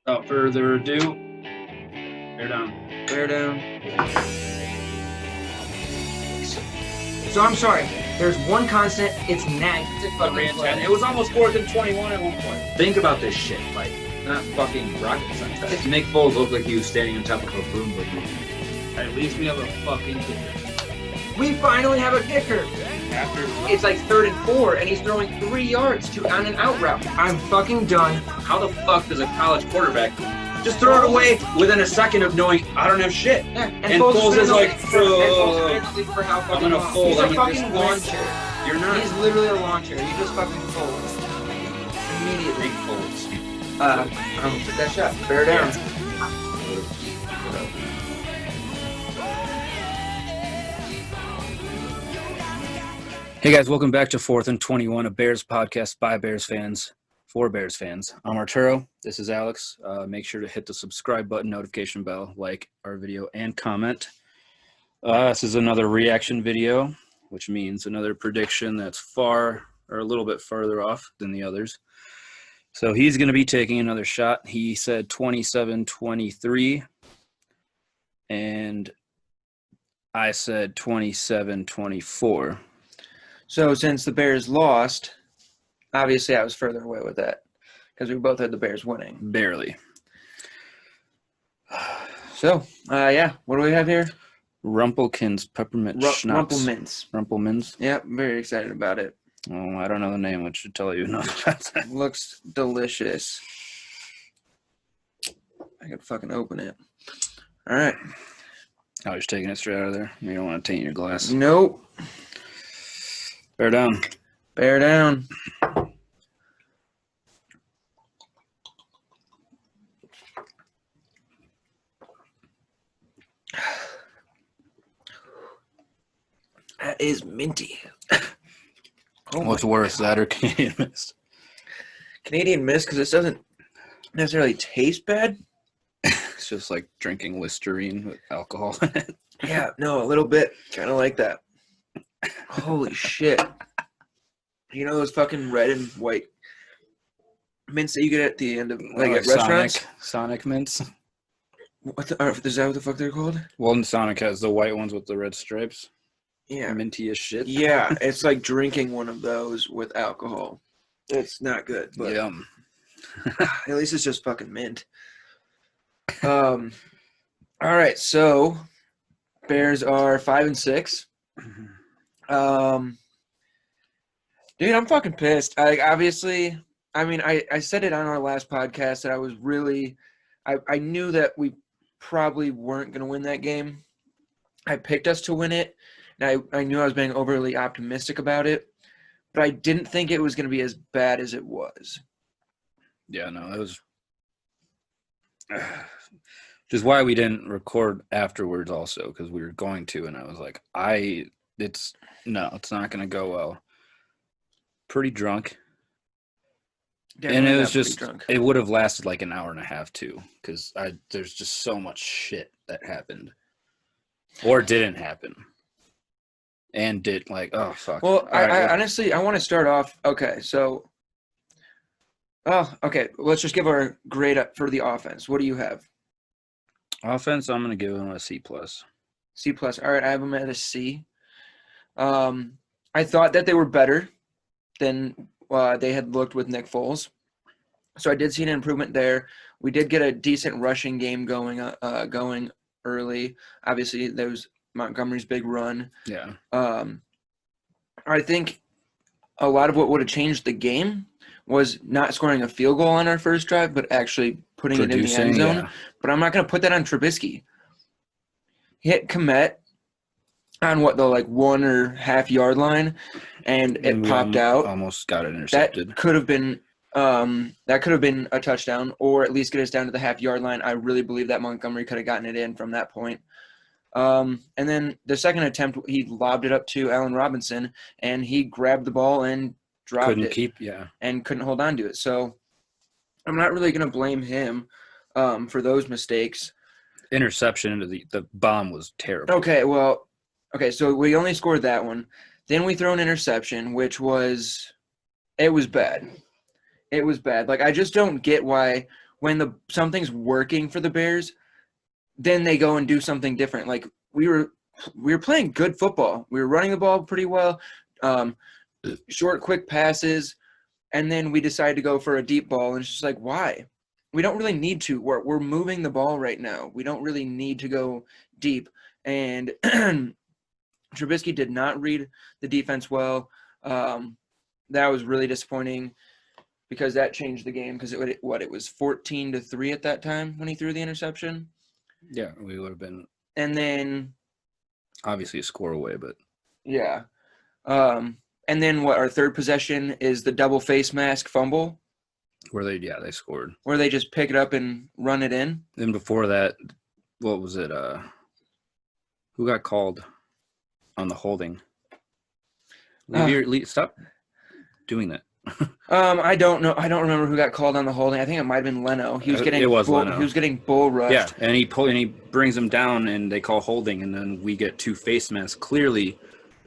Without further ado, bear down. Bear down. So I'm sorry. There's one constant. It's nag. It was almost 4th and 21 at one point. Think about this shit. Like, not fucking rocket science. Nick Foles looked like he was standing on top of a broom. At least we have a fucking kicker. We finally have a kicker. After It's like 3rd and 4, and he's throwing 3 yards on an out route. I'm fucking done. How the fuck does a college quarterback just throw it away within a second of knowing I don't have shit? Yeah, And Foles is like, for how I'm fucking gonna long. fold. He's I a mean, fucking this lawn went- chair. You're not He's literally a lawn chair. You just fucking fold immediately. Nick Foles. I'm gonna take that shot. Bear down. Hey guys, welcome back to 4th and 21, a Bears podcast by Bears fans for Bears fans. I'm Arturo. This is Alex. Make sure to hit the subscribe button, notification bell, like our video, and comment. This is another reaction video, which means another prediction that's far or a little bit further off than the others. So he's going to be taking another shot. He said 27-23, and I said 27-24. So since the Bears lost, obviously I was further away with that because we both had the Bears winning. Barely. So, what do we have here? Rumpelkin's peppermint schnapps. Rumpelmints. Rumpelmins. Yep, very excited about it. Oh, I don't know the name, which should tell you enough about that. Looks delicious. I could fucking open it. All right. I was taking it straight out of there. You don't want to taint your glass. Nope. Bear down. Bear down. That is minty. What's worse, that or Canadian Mist? Canadian Mist, because it doesn't necessarily taste bad. It's just like drinking Listerine with alcohol in it. Yeah, no, a little bit. Kind of like that. Holy shit. You know those fucking red and white mints that you get at the end of, like at restaurants? Sonic mints. Is that what the fuck they're called? Well, Sonic has the white ones with the red stripes. Yeah. Minty as shit. Yeah, it's like drinking one of those with alcohol. It's not good, but Yum. at least it's just fucking mint. All right, so Bears are 5-6. Dude, I'm fucking pissed. I said it on our last podcast that I was really I knew that we probably weren't going to win that game. I picked us to win it, and I knew I was being overly optimistic about it, but I didn't think it was going to be as bad as it was. Yeah, no, it was. Which is why we didn't record afterwards, also, because we were going to, and I was like, it's not going to go well. Pretty drunk. Definitely and it was not pretty just, drunk. it would have lasted like an hour and a half too, because there's just so much shit that happened. Or didn't happen. And did, like, oh, fuck. Well, All right, honestly, I want to start off. Okay, so. Okay. Let's just give our grade up for the offense. What do you have? Offense, I'm going to give them a C+. C+. All right, I have them at a C. I thought that they were better than they had looked with Nick Foles. So I did see an improvement there. We did get a decent rushing game going early. Obviously, there was Montgomery's big run. Yeah. I think a lot of what would have changed the game was not scoring a field goal on our first drive, but actually putting it in the end zone. Yeah. But I'm not going to put that on Trubisky. He hit Komet on the 1 or half yard line, and it popped out. Almost got it intercepted. That could have been a touchdown, or at least get us down to the half yard line. I really believe that Montgomery could have gotten it in from that point. And then the second attempt, he lobbed it up to Allen Robinson, and he grabbed the ball and dropped it. And couldn't hold on to it. So I'm not really going to blame him for those mistakes. Interception into the bomb was terrible. Okay, so we only scored that one. Then we throw an interception, which was bad. It was bad. Like, I just don't get why when something's working for the Bears, then they go and do something different. Like we were playing good football. We were running the ball pretty well, short, quick passes, and then we decided to go for a deep ball, and it's just like, why? We don't really need to. We're moving the ball right now. We don't really need to go deep. And Trubisky did not read the defense well. That was really disappointing because that changed the game because it was 14-3 at that time when he threw the interception. Yeah, we would have been. And then obviously a score away, but yeah. And then our third possession is the double face mask fumble. Where they scored. Where they just pick it up and run it in. Then before that, what was it? Who got called on the holding? Stop doing that. I don't know. I don't remember who got called on the holding. I think it might have been Leno. He was getting Leno. He was getting bull rushed. Yeah, and he brings him down, and they call holding, and then we get two face masks clearly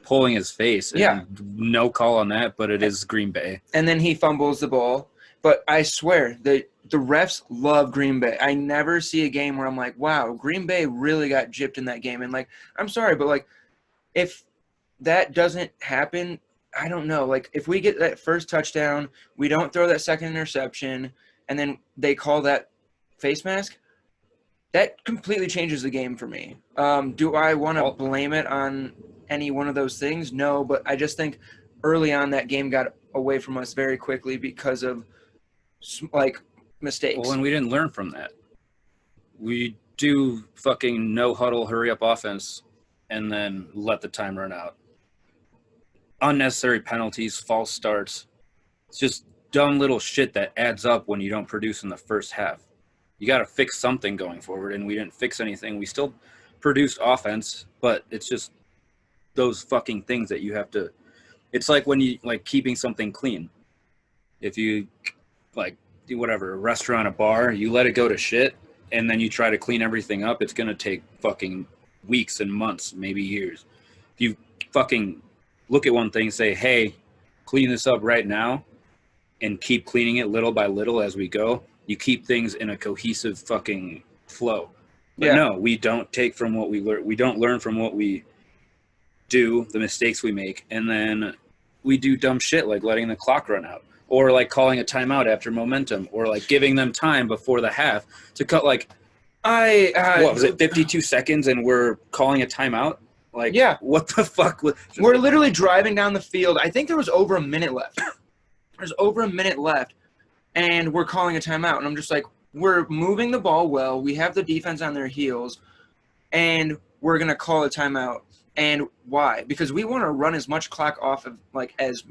pulling his face. And no call on that, but it is Green Bay. And then he fumbles the ball. But I swear, the refs love Green Bay. I never see a game where I'm like, wow, Green Bay really got gypped in that game. And, like, I'm sorry, but, like, if that doesn't happen, I don't know. Like, if we get that first touchdown, we don't throw that second interception, and then they call that face mask, that completely changes the game for me. Do I want to blame it on any one of those things? No, but I just think early on that game got away from us very quickly because of – like mistakes. Well, and we didn't learn from that. We do fucking no huddle, hurry up offense, and then let the time run out. Unnecessary penalties, false starts. It's just dumb little shit that adds up when you don't produce in the first half. You got to fix something going forward, and we didn't fix anything. We still produced offense, but it's just those fucking things that you have to. It's like when you like keeping something clean. If you like do whatever, a restaurant, a bar, you let it go to shit and then you try to clean everything up, it's going to take fucking weeks and months, maybe years. If you fucking look at one thing, say, hey, clean this up right now and keep cleaning it little by little as we go, you keep things in a cohesive fucking flow. But no, we don't take from what we learn. We don't learn from what we do, the mistakes we make, and then we do dumb shit like letting the clock run out. Or like calling a timeout after momentum, or like giving them time before the half to cut like, what was it, 52 seconds, and we're calling a timeout? Like, what the fuck? We're literally driving down the field. I think there was over a minute left. There's over a minute left, and we're calling a timeout. And I'm just like, we're moving the ball well. We have the defense on their heels, and we're gonna call a timeout. And why? Because we want to run as much clock off of like as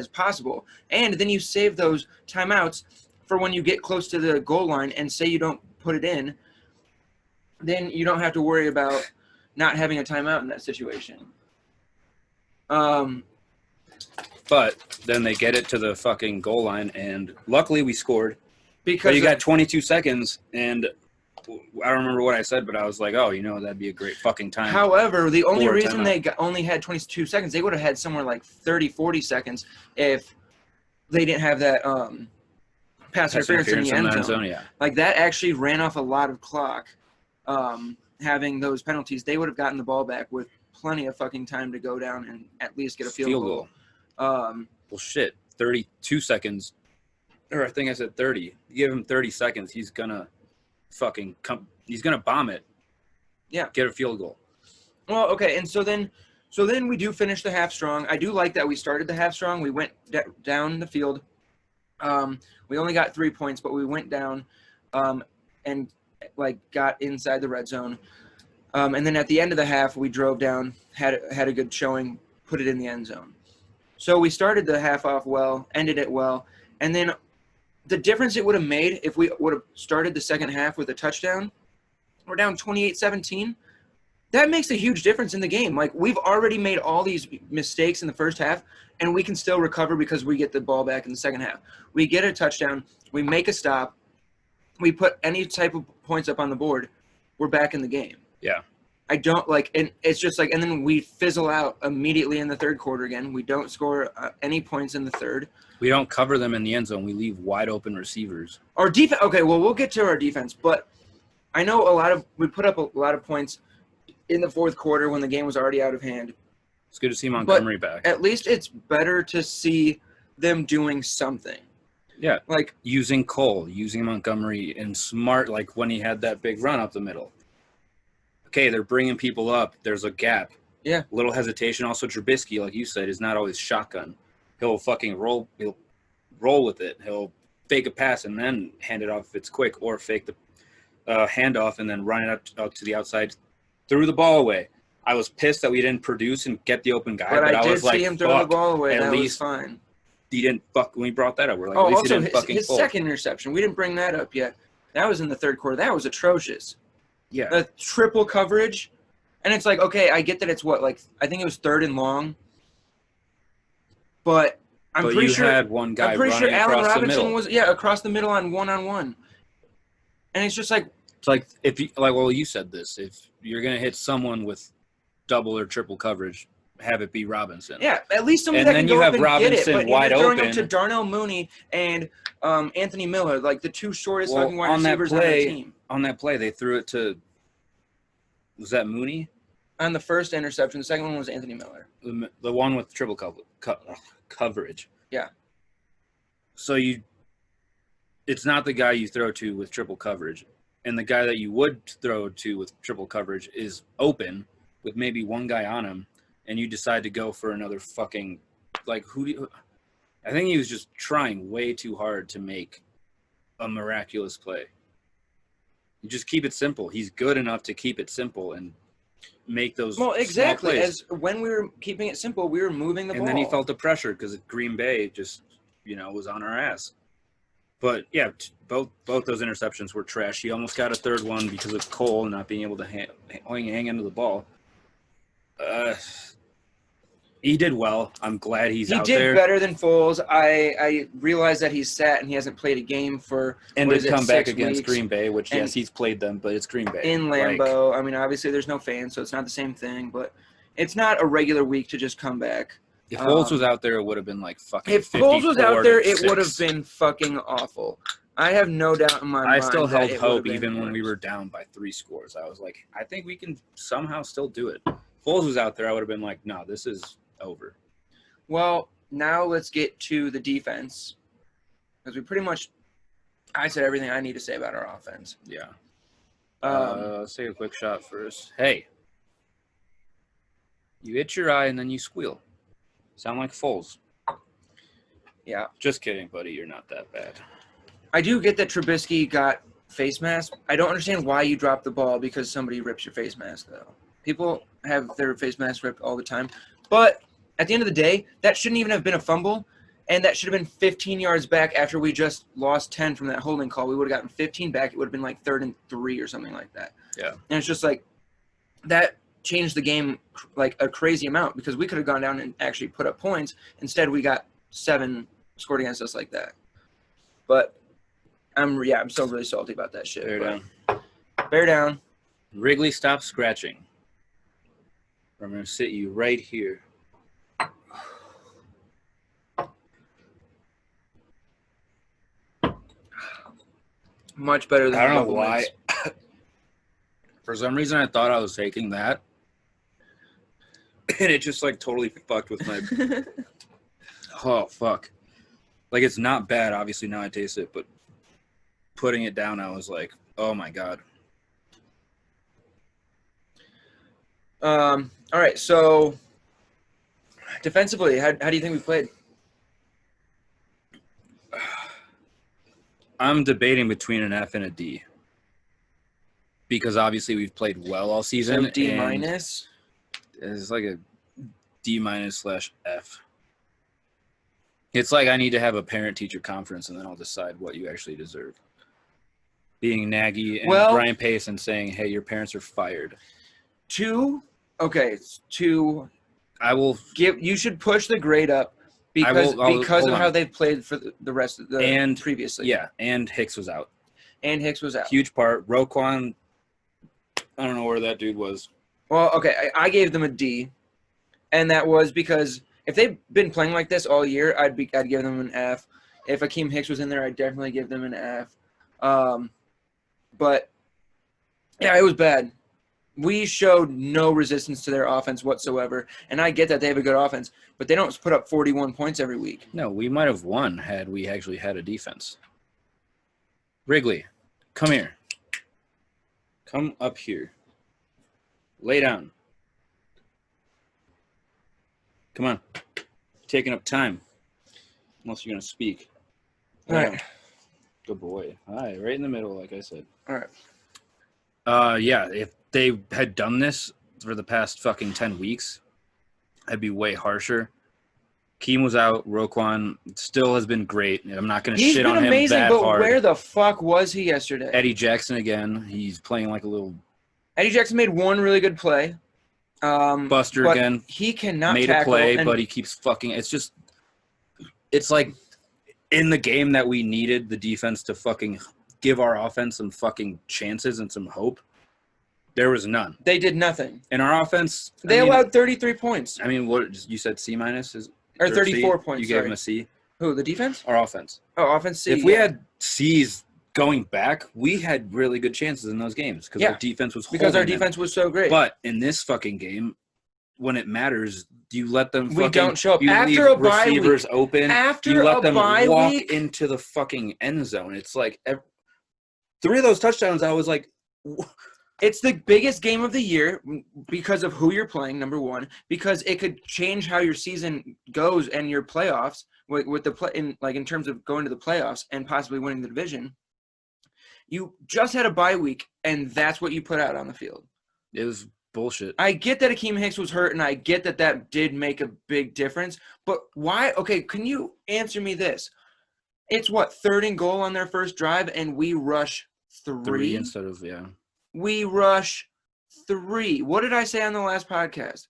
possible, and then you save those timeouts for when you get close to the goal line and say you don't put it in, then you don't have to worry about not having a timeout in that situation. But then they get it to the fucking goal line, and luckily we scored. Because you got 22 seconds, and I don't remember what I said, but I was like, oh, that'd be a great fucking time. However, the only reason they only had 22 seconds, they would have had somewhere like 30, 40 seconds if they didn't have that pass interference in the end zone. Yeah. Like, that actually ran off a lot of clock, having those penalties. They would have gotten the ball back with plenty of fucking time to go down and at least get a field goal. Well, shit, 32 seconds. Or I think I said 30. You give him 30 seconds, he's going to he's gonna bomb it. Yeah, get a field goal. Well, okay, and so then we do finish the half strong. I do like that we started the half strong. We went down the field. We only got 3 points, but we went down and like got inside the red zone. And then at the end of the half, we drove down, had a good showing, put it in the end zone. So we started the half off well, ended it well, and then the difference it would have made if we would have started the second half with a touchdown, we're down 28-17. That makes a huge difference in the game. Like, we've already made all these mistakes in the first half, and we can still recover because we get the ball back in the second half. We get a touchdown. We make a stop. We put any type of points up on the board. We're back in the game. Yeah. I don't like, and it's just like, and then we fizzle out immediately in the third quarter again. We don't score any points in the third. We don't cover them in the end zone. We leave wide open receivers. Our defense, okay, well, we'll get to our defense, but I know we put up a lot of points in the fourth quarter when the game was already out of hand. It's good to see Montgomery back. At least it's better to see them doing something. Yeah, like using Cole, using Montgomery, and smart, like when he had that big run up the middle. Okay, they're bringing people up. There's a gap. Yeah. Little hesitation. Also, Trubisky, like you said, is not always shotgun. He'll fucking roll. He'll roll with it. He'll fake a pass and then hand it off if it's quick, or fake the handoff and then run it out to the outside, threw the ball away. I was pissed that we didn't produce and get the open guy, but I was like, see him throw the ball away. That was least fine. He didn't fuck when we brought that up. We're like, at least he didn't fucking his second interception. We didn't bring that up yet. That was in the third quarter. That was atrocious. Yeah. The triple coverage. And it's like, okay, I get that it's I think it was 3rd and long. But I'm pretty sure had one guy I'm pretty sure running Allen across the Robinson middle. was across the middle on one-on-one. And it's just like, it's like if you you said this, if you're gonna hit someone with double or triple coverage, have it be Robinson. yeah, at least somebody And that then can you go have up and Robinson get it. But wide you're throwing open. up to Darnell Mooney and Anthony Miller, like the two shortest fucking wide on that receivers on the team. On that play, they threw it to. Was that Mooney? On the first interception, the second one was Anthony Miller. The one with triple coverage. Yeah. So it's not the guy you throw to with triple coverage, and the guy that you would throw to with triple coverage is open with maybe one guy on him, and you decide to go for another fucking I think he was just trying way too hard to make a miraculous play. You just keep it simple. He's good enough to keep it simple and make those exactly. small plays. As when we were keeping it simple, we were moving the ball. And then he felt the pressure because Green Bay just, was on our ass. But, yeah, both those interceptions were trash. He almost got a third one because of Cole not being able to hang into the ball. He did well. I'm glad he's out there. He did better than Foles. I realize that he's sat and he hasn't played a game for and to come back 6 against weeks. Green Bay, which, yes, he's played them, but it's Green Bay. In Lambeau. I mean, obviously there's no fans, so it's not the same thing. But it's not a regular week to just come back. If Foles was out there, it would have been like fucking If Foles was out there, it 54-6. would have been fucking awful. I have no doubt in my mind. I still held that hope even when we were down by 3 scores. I was like, I think we can somehow still do it. If Foles was out there, I would have been like, no, this is over. Well, now let's get to the defense. Because I said everything I need to say about our offense. Yeah. Let's take a quick shot first. Hey. You itch your eye and then you squeal. Sound like Foles. Yeah. Just kidding, buddy. You're not that bad. I do get that Trubisky got face mask. I don't understand why you drop the ball because somebody rips your face mask, though. People have their face mask ripped all the time. But at the end of the day, that shouldn't even have been a fumble, and that should have been 15 yards back after we just lost 10 from that holding call. We would have gotten 15 back. It would have been like 3rd and 3 or something like that. Yeah. And it's just like that changed the game like a crazy amount because we could have gone down and actually put up points. Instead, we got 7 scored against us like that. But I'm still really salty about that shit. Bear down. Wrigley, stop scratching. I'm going to sit you right here. Much better than I don't know double why. mints. For some reason, I thought I was taking that. And it just, totally fucked with my... Oh, fuck. It's not bad. Obviously, now I taste it. But putting it down, I was like, oh, my God. All right, so defensively, how do you think we played? I'm debating between an F and a D. Because obviously we've played well all season. So D minus? It's like a D minus / F. It's like I need to have a parent-teacher conference and then I'll decide what you actually deserve. Being Nagy and Brian Pace and saying, hey, your parents are fired. I will give. You should push the grade up because of how they've played for the rest of the previously. Yeah, and Hicks was out. And Hicks was out. Huge part. Roquan, I don't know where that dude was. Well, okay, I gave them a D, and that was because if they've been playing like this all year, I'd give them an F. If Akeem Hicks was in there, I'd definitely give them an F. But yeah, it was bad. We showed no resistance to their offense whatsoever, and I get that they have a good offense, but they don't put up 41 points every week. No, we might have won had we actually had a defense. Wrigley, come here. Come up here. Lay down. Come on. Taking up time. Unless you're going to speak. All right. Good boy. Hi, right in the middle, like I said. All right. Yeah, if they had done this for the past fucking 10 weeks, I'd be way harsher. Keem was out. Roquan still has been great. I'm not going to shit on him amazing, that but hard. Where the fuck was he yesterday? Eddie Jackson again. He's playing like a little... Eddie Jackson made one really good play. Buster again. He cannot made tackle, a play, but he keeps fucking... It's like in the game that we needed the defense to fucking give our offense some fucking chances and some hope. There was none. They did nothing. In our offense... They allowed 33 points. I mean, what you said C minus? Or 34 points, You gave him a C? Who, the defense? Our offense. Oh, offense C. If we had C's going back, we had really good chances in those games because our defense was holding because our defense was so great. But in this fucking game, when it matters, you let them we don't show up. You after leave a bye receivers week, open. After you let a them bye walk week, into the fucking end zone. It's like 3 of those touchdowns, I was like... It's the biggest game of the year because of who you're playing, number one, because it could change how your season goes and your playoffs with the play in terms of going to the playoffs and possibly winning the division. You just had a bye week, and that's what you put out on the field. It was bullshit. I get that Akeem Hicks was hurt, and I get that did make a big difference. But why? Okay, can you answer me this? It's what, 3rd and goal on their first drive, and we rush 3 instead of We rush 3. What did I say on the last podcast?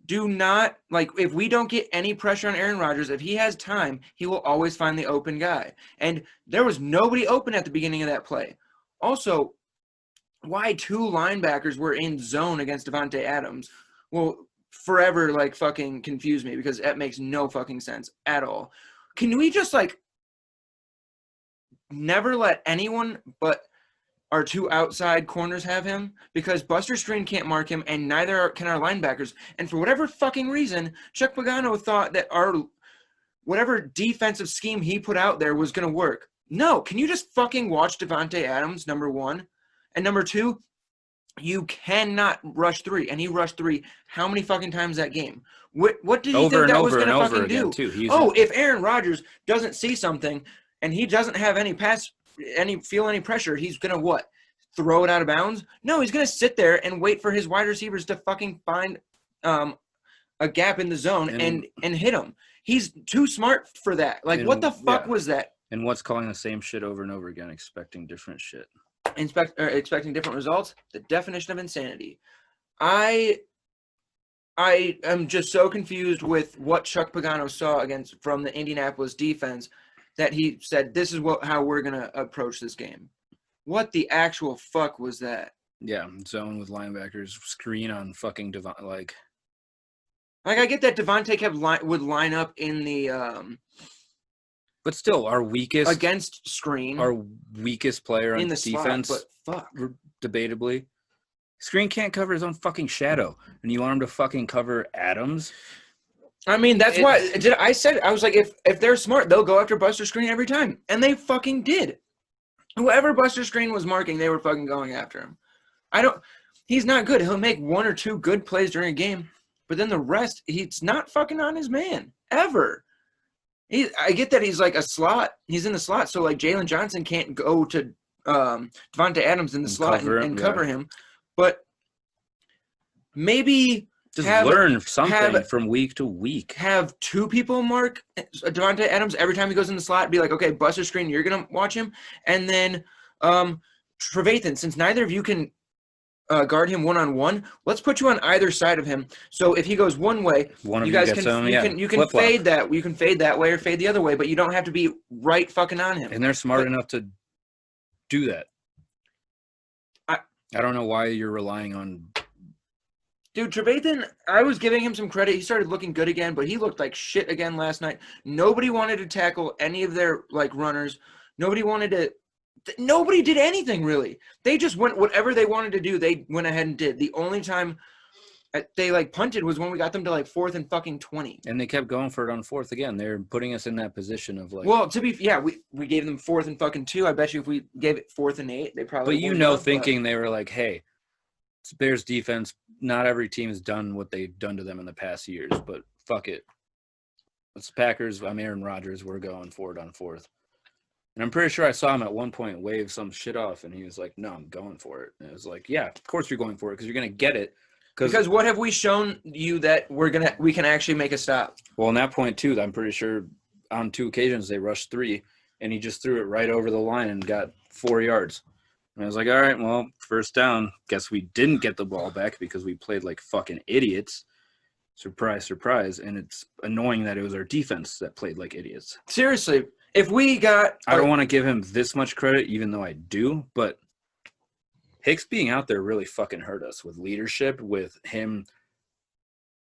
Do not, if we don't get any pressure on Aaron Rodgers, if he has time, he will always find the open guy. And there was nobody open at the beginning of that play. Also, why 2 linebackers were in zone against Davante Adams will forever, fucking confuse me because that makes no fucking sense at all. Can we just, never let anyone but our 2 outside corners have him? Because Buster Skrine can't mark him, and neither can our linebackers. And for whatever fucking reason, Chuck Pagano thought that whatever defensive scheme he put out there was going to work. No, can you just fucking watch Davante Adams, number 1? And number 2, you cannot rush 3. And he rushed 3 how many fucking times that game? What did he think that was going to fucking do? If Aaron Rodgers doesn't see something and he doesn't have feel any pressure, he's going to what? Throw it out of bounds? No, he's going to sit there and wait for his wide receivers to fucking find a gap in the zone and hit him. He's too smart for that. What the fuck was that? And what's calling the same shit over and over again, expecting different shit? Expecting different results? The definition of insanity. I am just so confused with what Chuck Pagano saw from the Indianapolis defense that he said, this is how we're going to approach this game. What the actual fuck was that? Yeah, zone with linebackers, screen on fucking Devontae. I get that Devontae would line up in the but still, our weakest against screen, our weakest player on in the defense, slot, but fuck, debatably, Screen can't cover his own fucking shadow, and you want him to fucking cover Adams. I mean, that's why I was like, if they're smart, they'll go after Buster Skrine every time, and they fucking did. Whoever Buster Skrine was marking, they were fucking going after him. He's not good. He'll make 1 or 2 good plays during a game, but then the rest, he's not fucking on his man ever. I get that he's like a slot. He's in the slot, so like Jalen Johnson can't go to Devontae Adams in the slot and cover him. But maybe just learn something from week to week. Have 2 people mark Devontae Adams every time he goes in the slot. Be like, okay, Buster Skrine, you're gonna watch him, and then Trevathan, since neither of you can guard him one-on-one, let's put you on either side of him. So if he goes one way, you guys can fade that. You can fade that way or fade the other way, but you don't have to be right fucking on him. And they're smart enough to do that. I don't know why you're relying on. Dude, Trevathan, I was giving him some credit. He started looking good again, but he looked like shit again last night. Nobody wanted to tackle any of their runners. Nobody did anything really. They just went whatever they wanted to do. They went ahead and did. The only time they punted was when we got them to 4th and fucking 20. And they kept going for it on 4th again. They're putting us in that position of Well, we gave them 4th and fucking 2. I bet you if we gave it 4th and 8, they probably. But thinking they were like, hey, it's Bears defense. Not every team has done what they've done to them in the past years, but fuck it. It's Packers. I'm Aaron Rodgers. We're going for it on 4th. And I'm pretty sure I saw him at one point wave some shit off, and he was like, no, I'm going for it. And it was like, yeah, of course you're going for it because you're going to get it. Because what have we shown you that we can actually make a stop? Well, on that point, too, I'm pretty sure on 2 occasions they rushed 3, and he just threw it right over the line and got 4 yards. And I was like, all right, well, first down. Guess we didn't get the ball back because we played like fucking idiots. Surprise, surprise. And it's annoying that it was our defense that played like idiots. Seriously, if we got... I don't want to give him this much credit, even though I do, but Hicks being out there really fucking hurt us with leadership, with him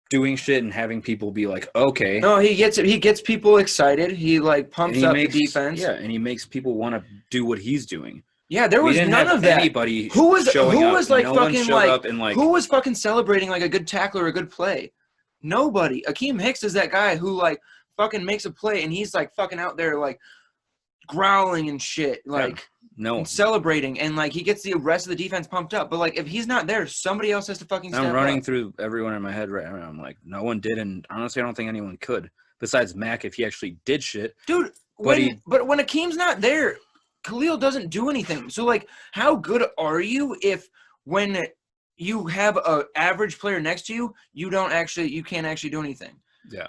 doing shit and having people be like, okay. No, he gets people excited. He pumps up the defense. Yeah, and he makes people want to do what he's doing. Yeah, there was none of that. Anybody who was fucking celebrating a good tackle or a good play? Nobody. Akeem Hicks is that guy who fucking makes a play and he's fucking out there growling and shit and celebrating and he gets the rest of the defense pumped up. But if he's not there, somebody else has to fucking step up. I'm running through everyone in my head right now. I'm like, no one did, and honestly, I don't think anyone could besides Mac if he actually did shit. Dude, but when Akeem's not there, Khalil doesn't do anything. So, how good are you if when you have an average player next to you, you can't actually do anything? Yeah.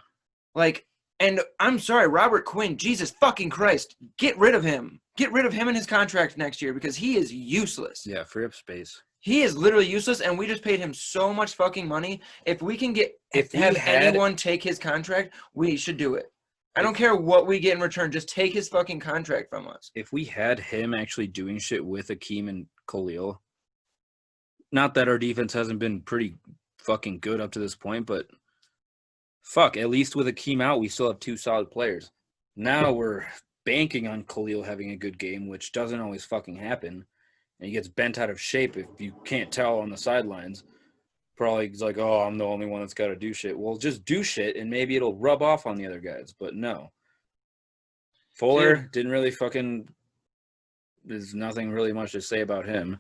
And I'm sorry, Robert Quinn, Jesus fucking Christ, get rid of him. Get rid of him and his contract next year because he is useless. Yeah, free up space. He is literally useless, and we just paid him so much fucking money. If we can anyone take his contract, we should do it. I don't care what we get in return. Just take his fucking contract from us. If we had him actually doing shit with Akeem and Khalil, not that our defense hasn't been pretty fucking good up to this point, but fuck, at least with Akeem out, we still have 2 solid players. Now we're banking on Khalil having a good game, which doesn't always fucking happen. And he gets bent out of shape if you can't tell on the sidelines. Probably he's like, oh, I'm the only one that's got to do shit. Well, just do shit, and maybe it'll rub off on the other guys. But no. Fuller didn't really fucking – there's nothing really much to say about him.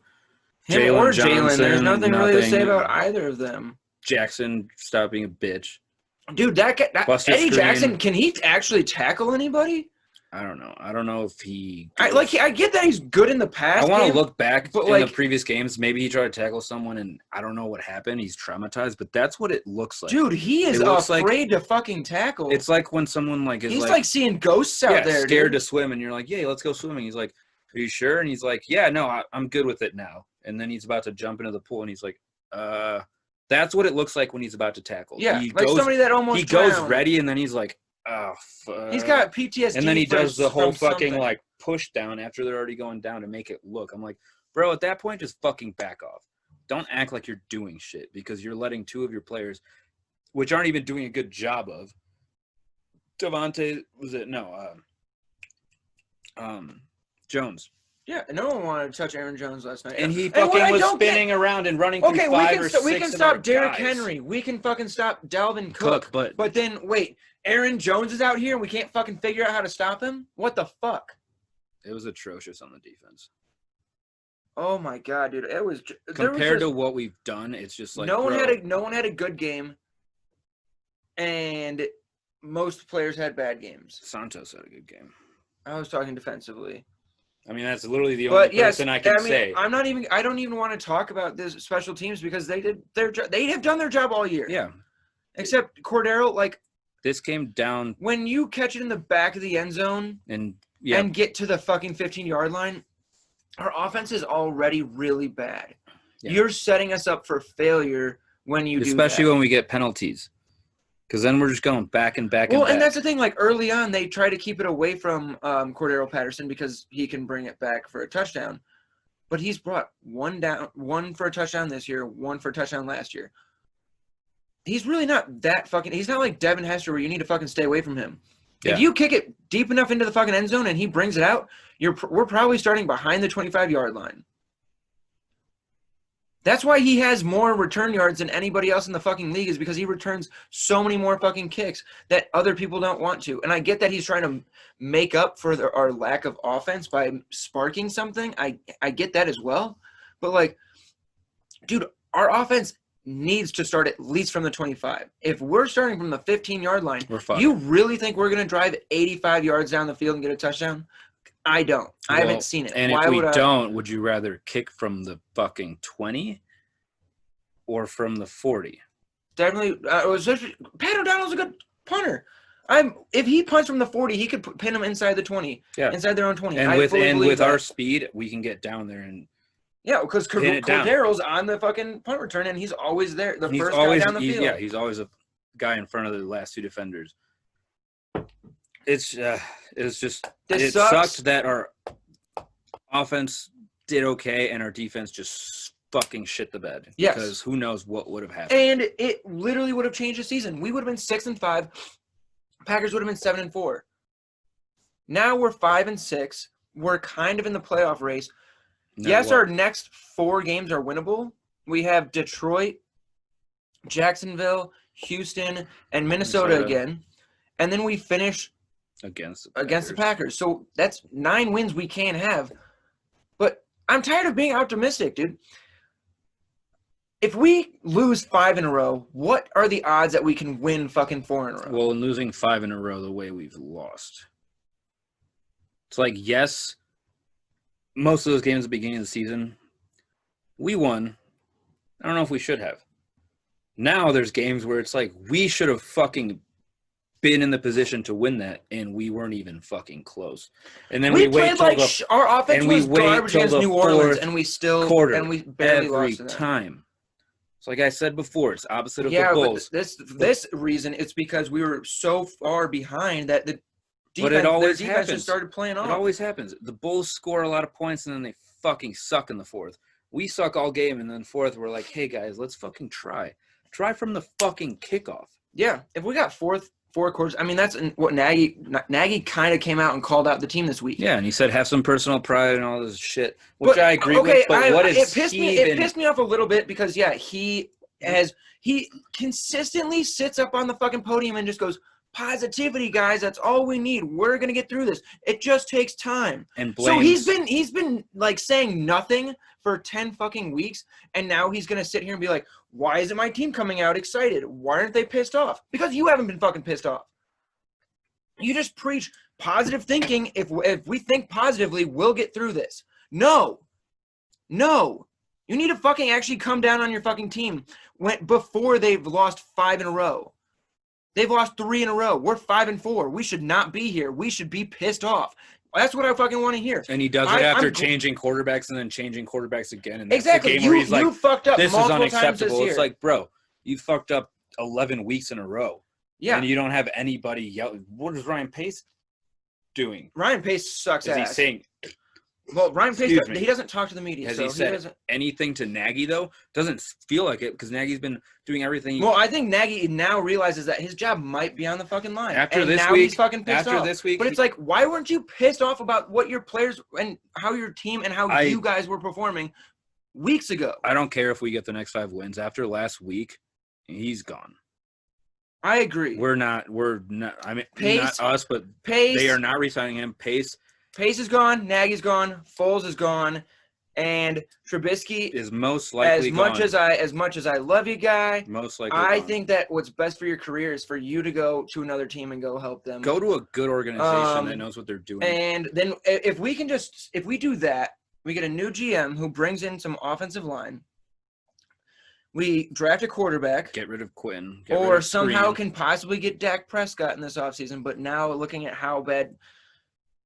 Him or Jalen, there's nothing really to say about either of them. Jackson, stop being a bitch. Dude, Eddie Jackson, can he actually tackle anybody? I don't know. I don't know if he. I get that he's good in the past. I want to look back in the previous games. Maybe he tried to tackle someone, and I don't know what happened. He's traumatized, but that's what it looks like. Dude, he is afraid to fucking tackle. It's like when someone he's seeing ghosts out there, scared dude. to swim, and you're like, yeah, let's go swimming. He's like, are you sure? And he's like, yeah, no, I'm good with it now. And then he's about to jump into the pool, and he's like, that's what it looks like when he's about to tackle. Yeah, somebody that almost goes ready, and then he's like, oh, fuck. He's got PTSD. And then he does the whole fucking push down after they're already going down to make it look. I'm like, bro, at that point, just fucking back off. Don't act like you're doing shit because you're letting 2 of your players, which aren't even doing a good job of. Devontae, was it? No. Jones. Yeah, no one wanted to touch Aaron Jones last night. And he fucking was spinning around and running through 5 or 6 we can stop Derrick Henry. We can fucking stop Dalvin Cook. But then, wait, Aaron Jones is out here and we can't fucking figure out how to stop him? What the fuck? It was atrocious on the defense. Oh, my God, dude. It was – compared to what we've done, it's just like – no one had a good game, and most players had bad games. Santos had a good game. I was talking defensively. I mean, that's literally the only person I can say. I don't even want to talk about this special teams because they did they have done their job all year. Yeah. Except Cordero, this came down when you catch it in the back of the end zone and get to the fucking 15-yard line, our offense is already really bad. Yeah. You're setting us up for failure when you do that. Especially when we get penalties. Because then we're just going back and back and back. And that's the thing. Early on, they try to keep it away from Cordero Patterson because he can bring it back for a touchdown. but he's brought one for a touchdown this year, one for a touchdown last year. He's really not that fucking – he's not like Devin Hester where you need to fucking stay away from him. Yeah. If you kick it deep enough into the fucking end zone and he brings it out, we're probably starting behind the 25-yard line. That's why he has more return yards than anybody else in the fucking league, is because he returns so many more fucking kicks that other people don't want to. And I get that he's trying to make up for our lack of offense by sparking something. I get that as well. But, like, dude, our offense needs to start at least from the 25. If we're starting from the 15-yard line, you really think we're going to drive 85 yards down the field and get a touchdown? I don't. I haven't seen it. And if we don't, would you rather kick from the fucking 20 or from the 40? Definitely. Pat O'Donnell's a good punter. If he punts from the 40, he could pin him inside the 20, inside their own 20. And with our speed, we can get down there and because Cordero's on the fucking punt return, and he's always there, first guy down the field. Yeah, he's always a guy in front of the last two defenders. It sucked that our offense did okay and our defense just fucking shit the bed. Yes. Because who knows what would have happened. And it literally would have changed the season. We would have been 6-5. Packers would have been 7-4. Now we're 5-6. We're kind of in the playoff race. Our next 4 games are winnable. We have Detroit, Jacksonville, Houston, and Minnesota again. And then we finish against the Packers. So that's 9 wins we can have. But I'm tired of being optimistic, dude. If we lose 5 in a row, what are the odds that we can win fucking 4 in a row? Well, in losing 5 in a row the way we've lost, it's like, yes, most of those games at the beginning of the season, we won. I don't know if we should have. Now there's games where it's like we should have fucking been in the position to win that, and we weren't even fucking close. And then we wait till our offense was garbage against New Orleans, and we barely lost every time. So like I said before, it's opposite of the Bulls. Bulls. This reason, it's because we were so far behind that the defense just started playing off. It always happens. The Bulls score a lot of points, and then they fucking suck in the fourth. We suck all game, and then fourth, we're like, hey, guys, let's fucking try. Try from the fucking kickoff. Yeah, if we got four quarters, I mean, that's what Nagy kind of came out and called out the team this week. Yeah, and he said have some personal pride and all this shit, which I agree with. But it pissed me off a little bit because he consistently sits up on the fucking podium and just goes, positivity, guys, that's all we need. We're gonna get through this. It just takes time. And so he's been like saying nothing for 10 fucking weeks, and now he's gonna sit here and be like, why isn't my team coming out excited? Why aren't they pissed off? Because you haven't been fucking pissed off. You just preach positive thinking. If we think positively, we'll get through this. No. You need to fucking actually come down on your fucking team before they've lost 5 in a row. They've lost 3 in a row. We're 5-4. We should not be here. We should be pissed off. That's what I fucking want to hear. And he does it after changing quarterbacks and then changing quarterbacks again. And that's exactly. The game where he's like, you fucked up this is unacceptable. This it's like, bro, you fucked up 11 weeks in a row. Yeah. And you don't have anybody yelling. What is Ryan Pace doing? Ryan Pace sucks ass. Is he saying... Well, Ryan Pace, he doesn't talk to the media. Has he said anything to Nagy, though? Doesn't feel like it because Nagy's been doing everything. Well, I think Nagy now realizes that his job might be on the fucking line. He's fucking pissed off. This week, but it's like, why weren't you pissed off about what your players and how your team and how you guys were performing weeks ago? I don't care if we get the next 5 wins. After last week, he's gone. I agree. We're not. I mean, Pace, not us, but Pace, they are not re-signing him. Pace is gone. Nagy's gone. Foles is gone, and Trubisky is most likely gone. As much as I love you, guy, most likely. I think that what's best for your career is for you to go to another team and go help them. Go to a good organization that knows what they're doing. And then if we do that, we get a new GM who brings in some offensive line. We draft a quarterback. Get rid of Quinn. Or somehow can possibly get Dak Prescott in this offseason. But now looking at how bad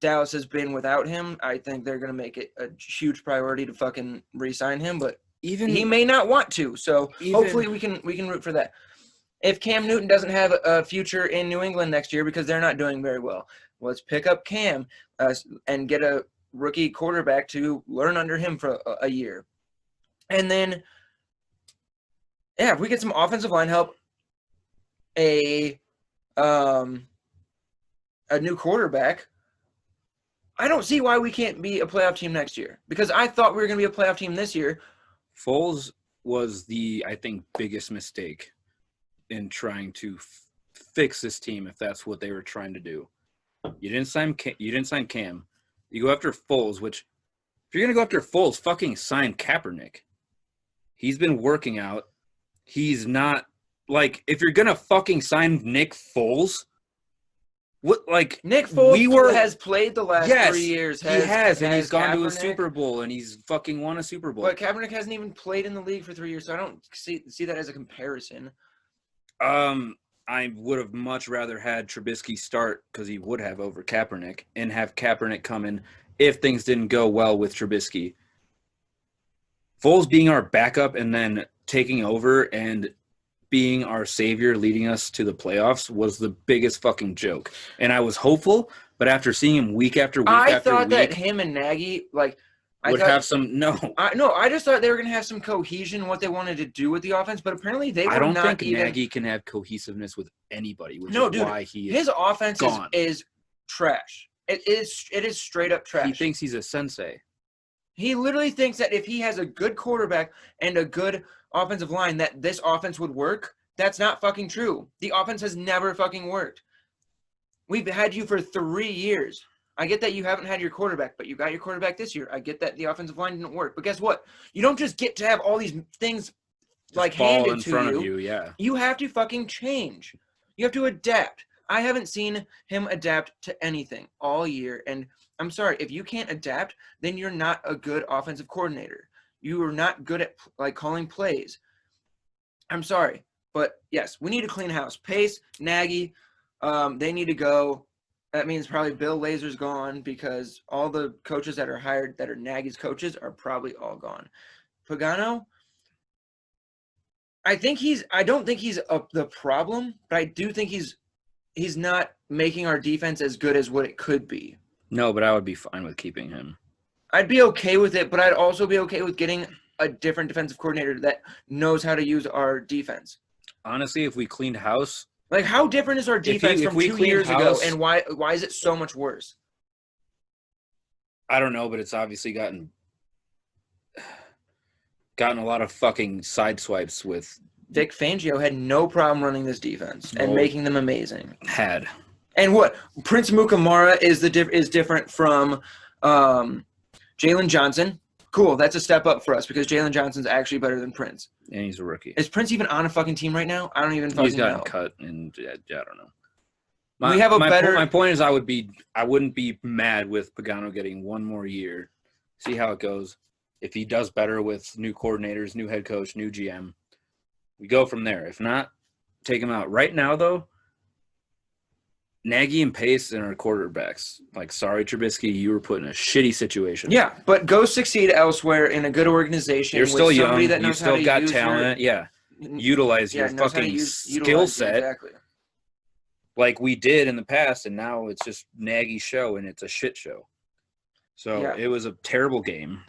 Dallas has been without him, I think they're going to make it a huge priority to fucking re-sign him. But he may not want to. So hopefully we can root for that. If Cam Newton doesn't have a future in New England next year because they're not doing very well, let's pick up Cam and get a rookie quarterback to learn under him for a year. And then, yeah, if we get some offensive line help, a new quarterback, I don't see why we can't be a playoff team next year. Because I thought we were going to be a playoff team this year. Foles was the, I think, biggest mistake in trying to fix this team if that's what they were trying to do. You didn't sign Cam. You go after Foles, which if you're going to go after Foles, fucking sign Kaepernick. He's been working out. He's not like if you're going to fucking sign Nick Foles, what like Nick Foles has played the last 3 years. He has, and he's gone to a Kaepernick, Super Bowl, and he's fucking won a Super Bowl. But Kaepernick hasn't even played in the league for 3 years, so I don't see that as a comparison. I would have much rather had Trubisky start because he would have over Kaepernick and have Kaepernick come in if things didn't go well with Trubisky. Foles being our backup and then taking over and being our savior leading us to the playoffs was the biggest fucking joke. And I was hopeful, but after seeing him week after week I thought that him and Nagy, would have some I just thought they were going to have some cohesion in what they wanted to do with the offense, but apparently they were not. I don't think Nagy can have cohesiveness with anybody, which is why his offense is trash. It is straight up trash. He thinks he's a sensei. He literally thinks that if he has a good quarterback and a good offensive line that this offense would work. That's not fucking true. The offense has never fucking worked. We've had you for 3 years. I get that you haven't had your quarterback, but you got your quarterback this year. I get that the offensive line didn't work. But guess what? You don't just get to have all these things handed to you. Of you. Yeah. You have to fucking change. You have to adapt. I haven't seen him adapt to anything all year. And I'm sorry, if you can't adapt, then you're not a good offensive coordinator. You are not good at calling plays. I'm sorry. But yes, we need to clean house. Pace, Nagy, they need to go. That means probably Bill Lazor's gone because all the coaches that are hired that are Nagy's coaches are probably all gone. Pagano, I don't think he's the problem, but I do think he's not making our defense as good as what it could be. No, but I would be fine with keeping him. I'd be okay with it, but I'd also be okay with getting a different defensive coordinator that knows how to use our defense. Honestly, if we cleaned house, how different is our defense from 2 years ago, and why is it so much worse? I don't know, but it's obviously gotten a lot of fucking side swipes with. Vic Fangio had no problem running this defense and making them amazing. And what Prince Mukamara is different from Jalen Johnson. Cool, that's a step up for us because Jalen Johnson's actually better than Prince. And he's a rookie. Is Prince even on a fucking team right now? I don't even fucking know. He's gotten cut, and I don't know. My point is I wouldn't be mad with Pagano getting one more year. See how it goes. If he does better with new coordinators, new head coach, new GM, we go from there. If not, take him out. Right now, though, Nagy and Pace and our quarterbacks. Sorry, Trubisky, you were put in a shitty situation. Yeah, but go succeed elsewhere in a good organization. You're still young. You still got use talent. Utilize your fucking skill set. Exactly. Like we did in the past, and now it's just Nagy's show, and it's a shit show. So It was a terrible game.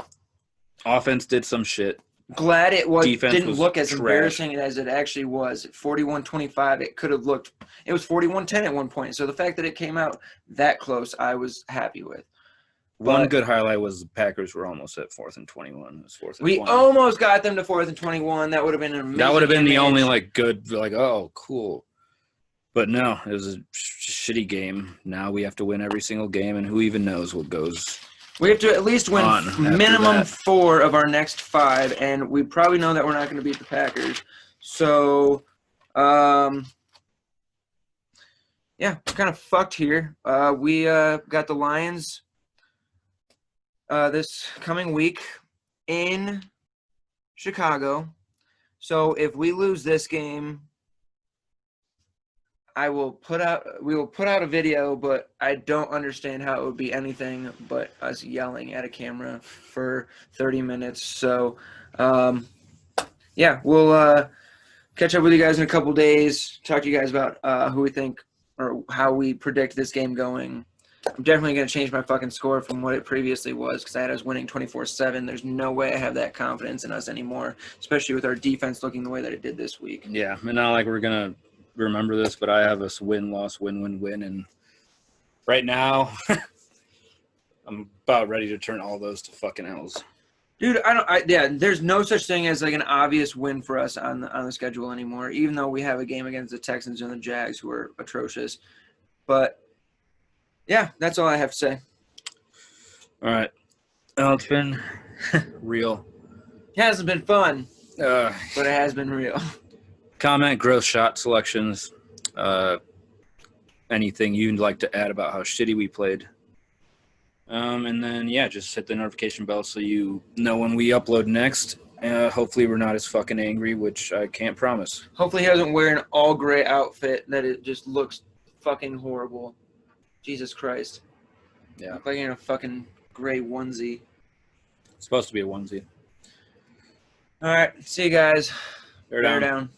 Offense did some shit. Glad it didn't look as trash. Embarrassing as it actually was. 41-25, it could have looked – it was 41-10 at one point. So the fact that it came out that close, I was happy with. One good highlight was the Packers were almost at 4th and 21. It was 4th and 20. We almost got them to 4th and 21. That would have been an amazing That would have been the only good oh, cool. But no, it was a shitty game. Now we have to win every single game, and who even knows what goes – we have to at least win minimum 4 of our next 5, and we probably know that we're not going to beat the Packers. So, we're kind of fucked here. We got the Lions this coming week in Chicago. So if we lose this game, we will put out a video, but I don't understand how it would be anything but us yelling at a camera for 30 minutes. So, we'll catch up with you guys in a couple days, talk to you guys about who we think or how we predict this game going. I'm definitely going to change my fucking score from what it previously was because I had us winning 24-7. There's no way I have that confidence in us anymore, especially with our defense looking the way that it did this week. Yeah, and not like we're going to remember this, but I have us win, loss, win, win, win. And right now, I'm about ready to turn all those to fucking L's. Dude, there's no such thing as like an obvious win for us on the schedule anymore, even though we have a game against the Texans and the Jags who are atrocious. But, yeah, that's all I have to say. All right. Well, it's been real. It hasn't been fun, Uh, but it has been real. Comment, gross shot selections, anything you'd like to add about how shitty we played. And then, yeah, just hit the notification bell so you know when we upload next. Hopefully we're not as fucking angry, which I can't promise. Hopefully he doesn't wear an all-gray outfit that it just looks fucking horrible. Jesus Christ. Yeah. Look like in a fucking gray onesie. It's supposed to be a onesie. All right. See you guys. Bear Bear down. down.